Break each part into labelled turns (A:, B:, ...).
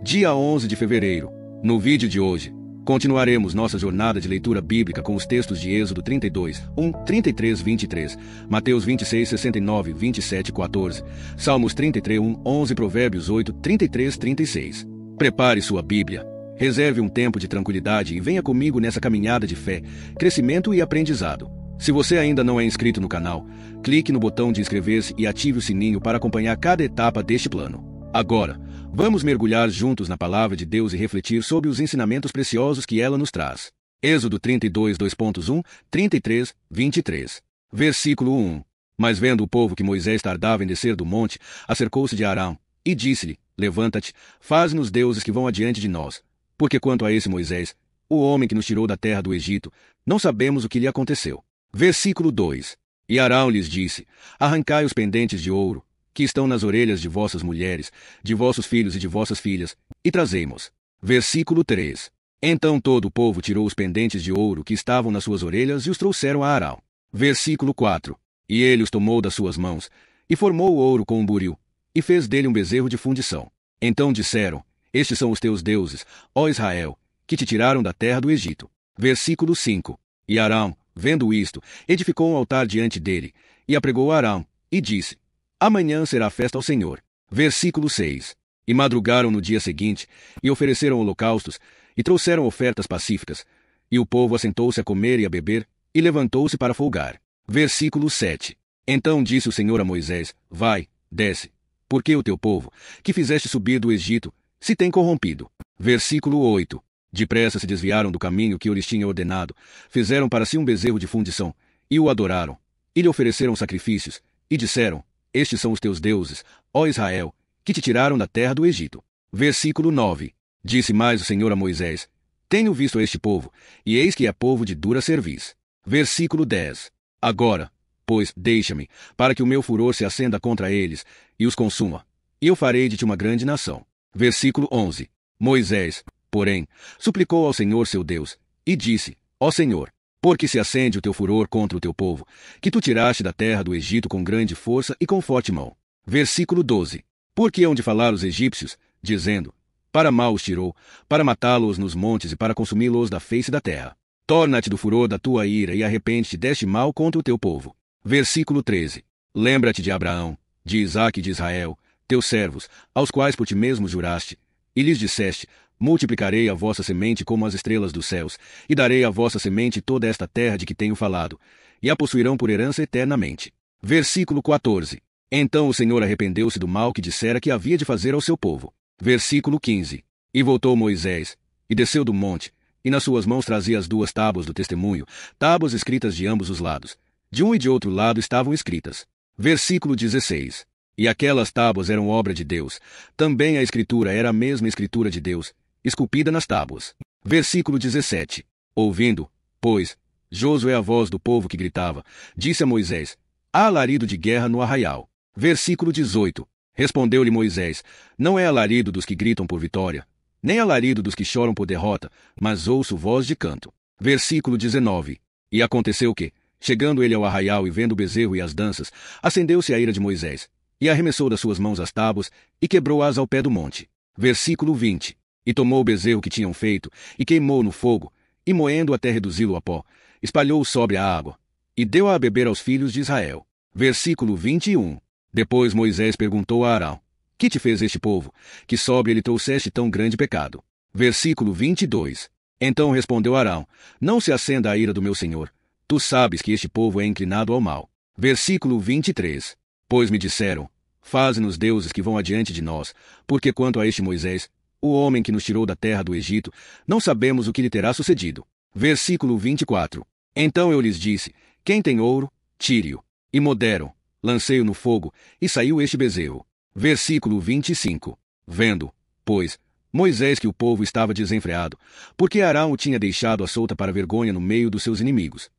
A: Dia 11 de fevereiro. No vídeo de hoje, continuaremos nossa jornada de leitura bíblica com os textos de Êxodo 32, 1, 33, 23, Mateus 26, 69, 27, 14, Salmos 33, 1, 11, Provérbios 8, 33, 36. Prepare sua Bíblia, reserve um tempo de tranquilidade e venha comigo nessa caminhada de fé, crescimento e aprendizado. Se você ainda não é inscrito no canal, clique no botão de inscrever-se e ative o sininho para acompanhar cada etapa deste plano. Agora, vamos mergulhar juntos na palavra de Deus e refletir sobre os ensinamentos preciosos que ela nos traz. Êxodo 32, 2.1, 33, 23. Versículo 1. Mas vendo o povo que Moisés tardava em descer do monte, acercou-se de Arão, e disse-lhe: Levanta-te, faze-nos deuses que vão adiante de nós. Porque quanto a esse Moisés, o homem que nos tirou da terra do Egito, não sabemos o que lhe aconteceu. Versículo 2. E Arão lhes disse: Arrancai os pendentes de ouro, que estão nas orelhas de vossas mulheres, de vossos filhos e de vossas filhas, e trazei-mos. Versículo 3. Então todo o povo tirou os pendentes de ouro que estavam nas suas orelhas e os trouxeram a Arão. Versículo 4. E ele os tomou das suas mãos, e formou o ouro com um buril, e fez dele um bezerro de fundição. Então disseram: Estes são os teus deuses, ó Israel, que te tiraram da terra do Egito. Versículo 5. E Arão, vendo isto, edificou um altar diante dele, e apregou a Arão, e disse: Amanhã será festa ao Senhor. Versículo 6. E madrugaram no dia seguinte, e ofereceram holocaustos, e trouxeram ofertas pacíficas. E o povo assentou-se a comer e a beber, e levantou-se para folgar. Versículo 7. Então disse o Senhor a Moisés: Vai, desce, porque o teu povo, que fizeste subir do Egito, se tem corrompido. Versículo 8. Depressa se desviaram do caminho que eu lhes tinha ordenado, fizeram para si um bezerro de fundição, e o adoraram, e lhe ofereceram sacrifícios, e disseram: Estes são os teus deuses, ó Israel, que te tiraram da terra do Egito. Versículo 9. Disse mais o Senhor a Moisés: Tenho visto este povo, e eis que é povo de dura cerviz. Versículo 10. Agora, pois, deixa-me, para que o meu furor se acenda contra eles, e os consuma, e eu farei de ti uma grande nação. Versículo 11. Moisés, porém, suplicou ao Senhor seu Deus, e disse: Ó Senhor, porque se acende o teu furor contra o teu povo, que tu tiraste da terra do Egito com grande força e com forte mão. Versículo 12. Porque hão de falar os egípcios, dizendo: Para mal os tirou, para matá-los nos montes e para consumi-los da face da terra. Torna-te do furor da tua ira e arrepende-te deste mal contra o teu povo. Versículo 13. Lembra-te de Abraão, de Isaque e de Israel, teus servos, aos quais por ti mesmo juraste, e lhes disseste: Multiplicarei a vossa semente como as estrelas dos céus, e darei à vossa semente toda esta terra de que tenho falado, e a possuirão por herança eternamente. Versículo 14. Então o Senhor arrependeu-se do mal que dissera que havia de fazer ao seu povo. Versículo 15. E voltou Moisés, e desceu do monte, e nas suas mãos trazia as 2 tábuas do testemunho, tábuas escritas de ambos os lados. De um e de outro lado estavam escritas. Versículo 16. E aquelas tábuas eram obra de Deus. Também a escritura era a mesma escritura de Deus, esculpida nas tábuas. Versículo 17. Ouvindo, pois, Josué a voz do povo que gritava, disse a Moisés: Há alarido de guerra no arraial. Versículo 18. Respondeu-lhe Moisés: Não é alarido dos que gritam por vitória, nem alarido dos que choram por derrota, mas ouço voz de canto. Versículo 19. E aconteceu que, chegando ele ao arraial e vendo o bezerro e as danças, acendeu-se a ira de Moisés, e arremessou das suas mãos as tábuas, e quebrou-as ao pé do monte. Versículo 20. E tomou o bezerro que tinham feito, e queimou no fogo, e moendo até reduzi-lo a pó, espalhou-o sobre a água, e deu-a a beber aos filhos de Israel. Versículo 21. Depois Moisés perguntou a Arão: Que te fez este povo, que sobre ele trouxeste tão grande pecado? Versículo 22. Então respondeu Arão: Não se acenda a ira do meu senhor. Tu sabes que este povo é inclinado ao mal. Versículo 23. Pois me disseram: Faze-nos deuses que vão adiante de nós, porque quanto a este Moisés, o homem que nos tirou da terra do Egito, não sabemos o que lhe terá sucedido. Versículo 24. Então eu lhes disse: Quem tem ouro, tire-o. E moderam, lancei-o no fogo, e saiu este bezerro. Versículo 25. Vendo, pois, Moisés que o povo estava desenfreado, porque Arão o tinha deixado à solta para vergonha no meio dos seus inimigos.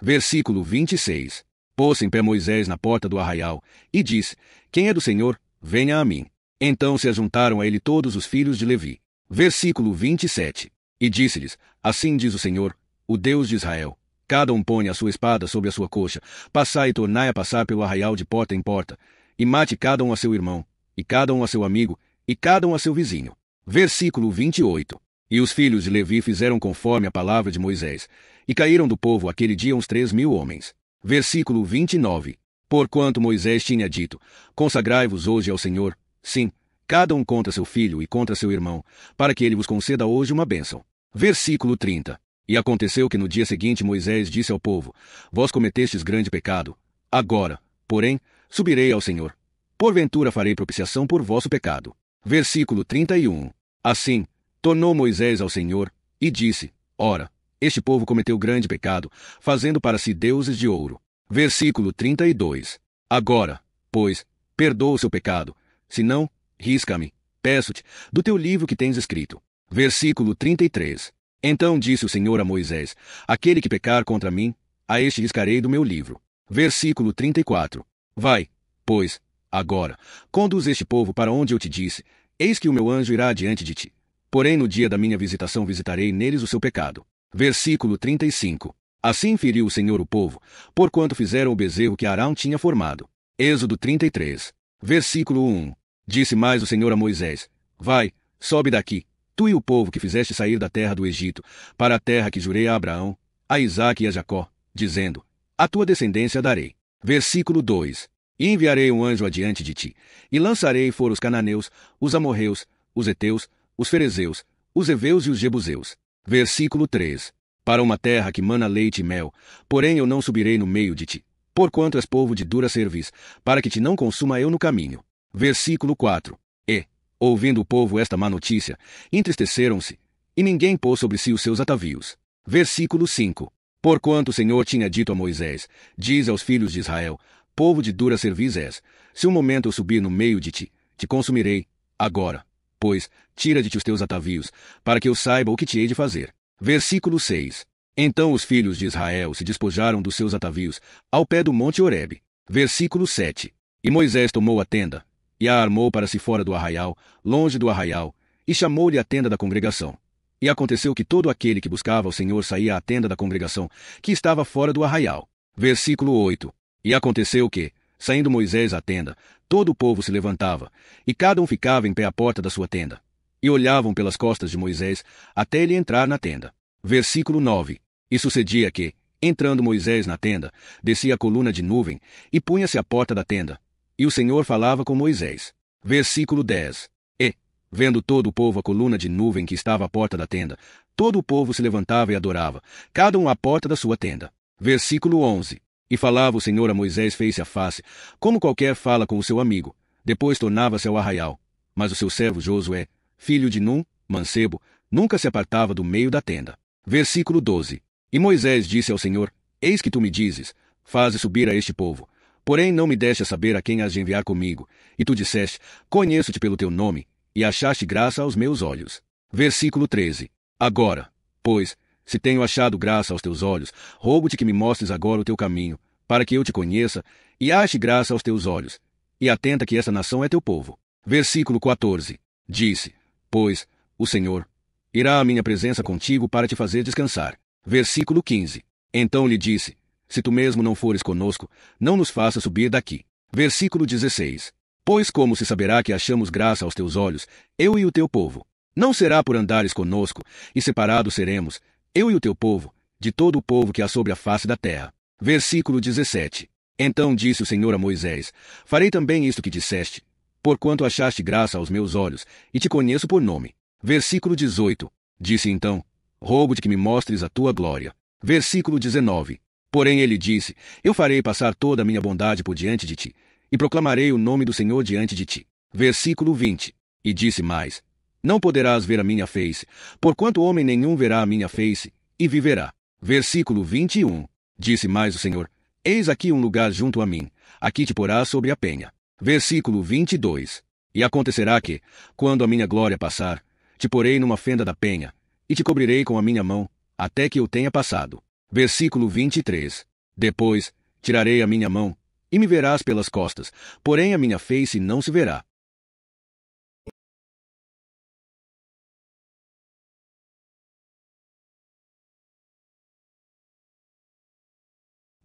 A: Versículo 26. Pôs em pé Moisés na porta do arraial, e disse: Quem é do Senhor, venha a mim. Então se ajuntaram a ele todos os filhos de Levi. Versículo 27. E disse-lhes: Assim diz o Senhor, o Deus de Israel: Cada um põe a sua espada sobre a sua coxa, passai e tornai a passar pelo arraial de porta em porta, e mate cada um a seu irmão, e cada um a seu amigo, e cada um a seu vizinho. Versículo 28. E os filhos de Levi fizeram conforme a palavra de Moisés, e caíram do povo aquele dia uns 3.000 homens. Versículo 29. Porquanto Moisés tinha dito: Consagrai-vos hoje ao Senhor, sim, cada um contra seu filho e contra seu irmão, para que ele vos conceda hoje uma bênção. Versículo 30. E aconteceu que no dia seguinte Moisés disse ao povo: Vós cometestes grande pecado. Agora, porém, subirei ao Senhor. Porventura farei propiciação por vosso pecado. Versículo 31. Assim, tornou Moisés ao Senhor, e disse: Ora, este povo cometeu grande pecado, fazendo para si deuses de ouro. Versículo 32. Agora, pois, perdoa o seu pecado, senão, risca-me, peço-te, do teu livro que tens escrito. Versículo 33. Então disse o Senhor a Moisés: Aquele que pecar contra mim, a este riscarei do meu livro. Versículo 34. Vai, pois, agora, conduz este povo para onde eu te disse, eis que o meu anjo irá adiante de ti. Porém no dia da minha visitação visitarei neles o seu pecado. Versículo 35. Assim feriu o Senhor o povo, porquanto fizeram o bezerro que Arão tinha formado. Êxodo 33. Versículo 1. Disse mais o Senhor a Moisés: Vai, sobe daqui, tu e o povo que fizeste sair da terra do Egito, para a terra que jurei a Abraão, a Isaque e a Jacó, dizendo: A tua descendência darei. Versículo 2. E enviarei um anjo adiante de ti, e lançarei fora os cananeus, os amorreus, os heteus, os ferezeus, os heveus e os jebuseus. Versículo 3. Para uma terra que mana leite e mel, porém eu não subirei no meio de ti, porquanto és povo de dura cerviz, para que te não consuma eu no caminho. Versículo 4. E, ouvindo o povo esta má notícia, entristeceram-se, e ninguém pôs sobre si os seus atavios. Versículo 5. Porquanto o Senhor tinha dito a Moisés: Diz aos filhos de Israel: Povo de dura cerviz és, se um momento eu subir no meio de ti, te consumirei. Agora, pois, tira de ti os teus atavios, para que eu saiba o que te hei de fazer. Versículo 6. Então os filhos de Israel se despojaram dos seus atavios, ao pé do monte Horebe. Versículo 7. E Moisés tomou a tenda, e a armou para si fora do arraial, longe do arraial, e chamou-lhe a tenda da congregação. E aconteceu que todo aquele que buscava o Senhor saía à tenda da congregação, que estava fora do arraial. Versículo 8. E aconteceu que, saindo Moisés à tenda, todo o povo se levantava, e cada um ficava em pé à porta da sua tenda. E olhavam pelas costas de Moisés, até ele entrar na tenda. Versículo 9. E sucedia que, entrando Moisés na tenda, descia a coluna de nuvem, e punha-se à porta da tenda. E o Senhor falava com Moisés. Versículo 10. E, vendo todo o povo a coluna de nuvem que estava à porta da tenda, todo o povo se levantava e adorava, cada um à porta da sua tenda. Versículo 11. E falava o Senhor a Moisés face a face, como qualquer fala com o seu amigo. Depois tornava-se ao arraial. Mas o seu servo Josué, filho de Num, mancebo, nunca se apartava do meio da tenda. Versículo 12. E Moisés disse ao Senhor: Eis que tu me dizes: Faze subir a este povo. Porém não me deste a saber a quem has de enviar comigo. E tu disseste: Conheço-te pelo teu nome, e achaste graça aos meus olhos. Versículo 13. Agora, pois, se tenho achado graça aos teus olhos, rogo-te que me mostres agora o teu caminho, para que eu te conheça, e ache graça aos teus olhos. E atenta que esta nação é teu povo. Versículo 14. Disse: Pois, o Senhor irá à minha presença contigo para te fazer descansar. Versículo 15. Então lhe disse: Se tu mesmo não fores conosco, não nos faça subir daqui. Versículo 16. Pois como se saberá que achamos graça aos teus olhos, eu e o teu povo? Não será por andares conosco, e separados seremos, eu e o teu povo, de todo o povo que há sobre a face da terra. Versículo 17. Então disse o Senhor a Moisés: Farei também isto que disseste, porquanto achaste graça aos meus olhos, e te conheço por nome. Versículo 18. Disse então: Rogo-te que me mostres a tua glória. Versículo 19. Porém ele disse: Eu farei passar toda a minha bondade por diante de ti, e proclamarei o nome do Senhor diante de ti. Versículo 20. E disse mais: Não poderás ver a minha face, porquanto homem nenhum verá a minha face, e viverá. Versículo 21. Disse mais o Senhor: Eis aqui um lugar junto a mim, aqui te porás sobre a penha. Versículo 22. E acontecerá que, quando a minha glória passar, te porei numa fenda da penha, e te cobrirei com a minha mão, até que eu tenha passado. Versículo 23. Depois, tirarei a minha mão, e me verás pelas costas, porém a minha face não se verá.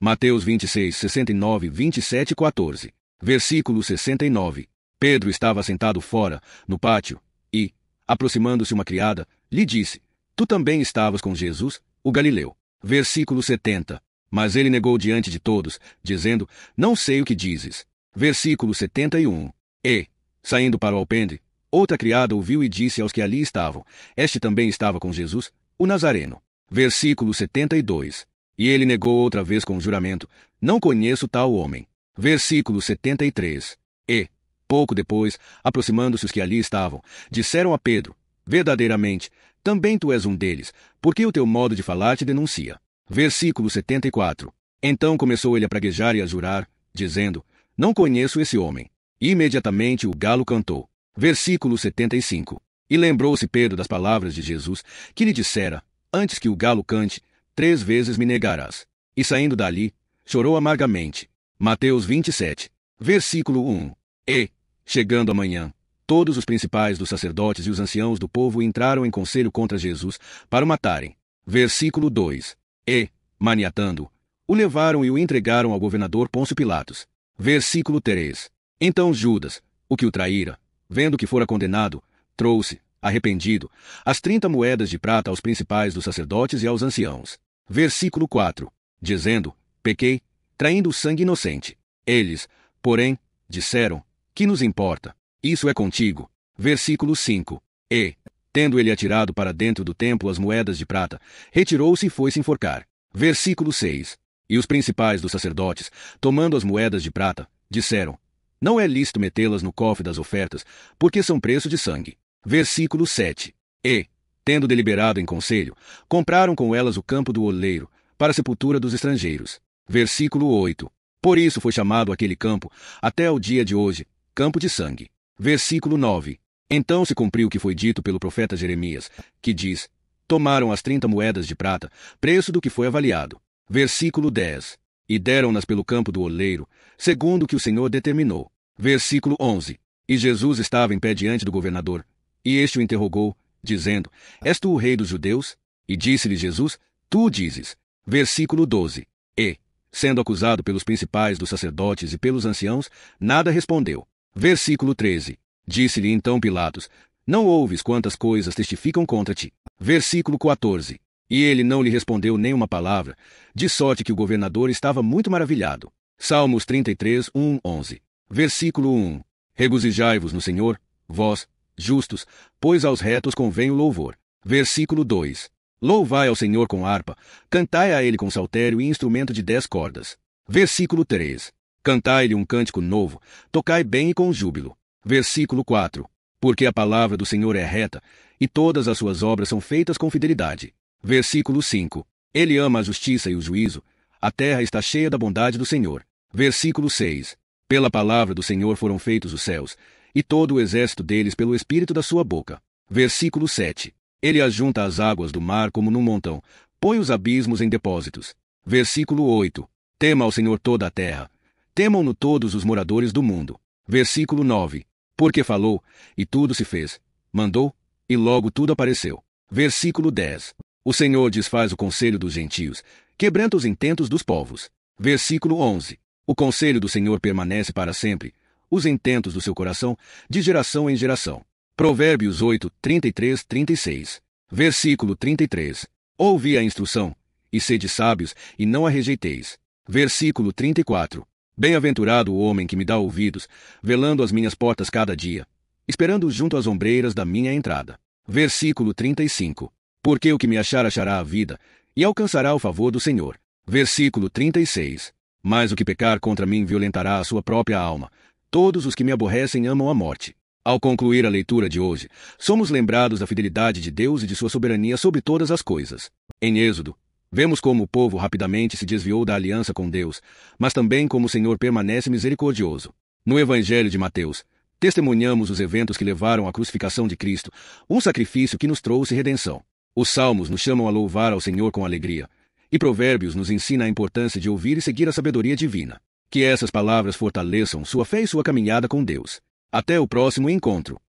A: Mateus 26, 69, 27 e 14. Versículo 69. Pedro estava sentado fora, no pátio, e, Aproximando-se uma criada, lhe disse: Tu também estavas com Jesus, o Galileu. Versículo 70. Mas ele negou diante de todos, dizendo: Não sei o que dizes. Versículo 71. E, saindo para o alpendre, outra criada ouviu e disse aos que ali estavam: Este também estava com Jesus, o Nazareno. Versículo 72. E ele negou outra vez com juramento: Não conheço tal homem. Versículo 73. E, pouco depois, aproximando-se os que ali estavam, disseram a Pedro: Verdadeiramente, também tu és um deles, porque o teu modo de falar te denuncia. Versículo 74. Então começou ele a praguejar e a jurar, dizendo: Não conheço esse homem. E imediatamente o galo cantou. Versículo 75. E lembrou-se Pedro das palavras de Jesus, que lhe dissera: Antes que o galo cante, 3 vezes me negarás. E saindo dali, chorou amargamente. Mateus 27. Versículo 1. E, chegando a manhã, todos os principais dos sacerdotes e os anciãos do povo entraram em conselho contra Jesus, para o matarem. Versículo 2. E, maniatando, o levaram e o entregaram ao governador Pôncio Pilatos. Versículo 3. Então Judas, o que o traíra, vendo que fora condenado, trouxe, arrependido, as 30 moedas de prata aos principais dos sacerdotes e aos anciãos. Versículo 4. Dizendo: Pequei, traindo o sangue inocente. Eles, porém, disseram: Que nos importa? Isso é contigo. Versículo 5. E, tendo ele atirado para dentro do templo as moedas de prata, retirou-se e foi-se enforcar. Versículo 6. E os principais dos sacerdotes, tomando as moedas de prata, disseram: Não é lícito metê-las no cofre das ofertas, porque são preço de sangue. Versículo 7. E, tendo deliberado em conselho, compraram com elas o campo do oleiro, para a sepultura dos estrangeiros. Versículo 8. Por isso foi chamado aquele campo, até ao dia de hoje, campo de sangue. Versículo 9. Então se cumpriu o que foi dito pelo profeta Jeremias, que diz: Tomaram as 30 moedas de prata, preço do que foi avaliado. Versículo 10. E deram-nas pelo campo do oleiro, segundo o que o Senhor determinou. Versículo 11. E Jesus estava em pé diante do governador, e este o interrogou, dizendo: És tu o rei dos judeus? E disse-lhe Jesus: Tu o dizes. Versículo 12. E, sendo acusado pelos principais dos sacerdotes e pelos anciãos, nada respondeu. Versículo 13. Disse-lhe então Pilatos: Não ouves quantas coisas testificam contra ti? Versículo 14. E ele não lhe respondeu nem uma palavra, de sorte que o governador estava muito maravilhado. Salmos 33, 11. Versículo 1. Regozijai-vos no Senhor, vós, justos, pois aos retos convém o louvor. Versículo 2. Louvai ao Senhor com harpa, cantai a ele com saltério e instrumento de 10 cordas. Versículo 3. Cantai-lhe um cântico novo, tocai bem e com júbilo. Versículo 4. Porque a palavra do Senhor é reta, e todas as suas obras são feitas com fidelidade. Versículo 5. Ele ama a justiça e o juízo, a terra está cheia da bondade do Senhor. Versículo 6. Pela palavra do Senhor foram feitos os céus, e todo o exército deles pelo espírito da sua boca. Versículo 7. Ele ajunta as águas do mar como num montão, põe os abismos em depósitos. Versículo 8. Tema ao Senhor toda a terra, temam-no todos os moradores do mundo. Versículo 9. Porque falou, e tudo se fez, mandou, e logo tudo apareceu. Versículo 10. O Senhor desfaz o conselho dos gentios, quebranta os intentos dos povos. Versículo 11. O conselho do Senhor permanece para sempre, os intentos do seu coração, de geração em geração. Provérbios 8, 33, 36. Versículo 33. Ouvi a instrução, e sede sábios, e não a rejeiteis. Versículo 34. Bem-aventurado o homem que me dá ouvidos, velando as minhas portas cada dia, esperando junto às ombreiras da minha entrada. Versículo 35. Porque o que me achar achará a vida, e alcançará o favor do Senhor. Versículo 36. Mas o que pecar contra mim violentará a sua própria alma. Todos os que me aborrecem amam a morte. Ao concluir a leitura de hoje, somos lembrados da fidelidade de Deus e de sua soberania sobre todas as coisas. Em Êxodo, vemos como o povo rapidamente se desviou da aliança com Deus, mas também como o Senhor permanece misericordioso. No Evangelho de Mateus, testemunhamos os eventos que levaram à crucificação de Cristo, um sacrifício que nos trouxe redenção. Os Salmos nos chamam a louvar ao Senhor com alegria, e Provérbios nos ensina a importância de ouvir e seguir a sabedoria divina. Que essas palavras fortaleçam sua fé e sua caminhada com Deus. Até o próximo encontro.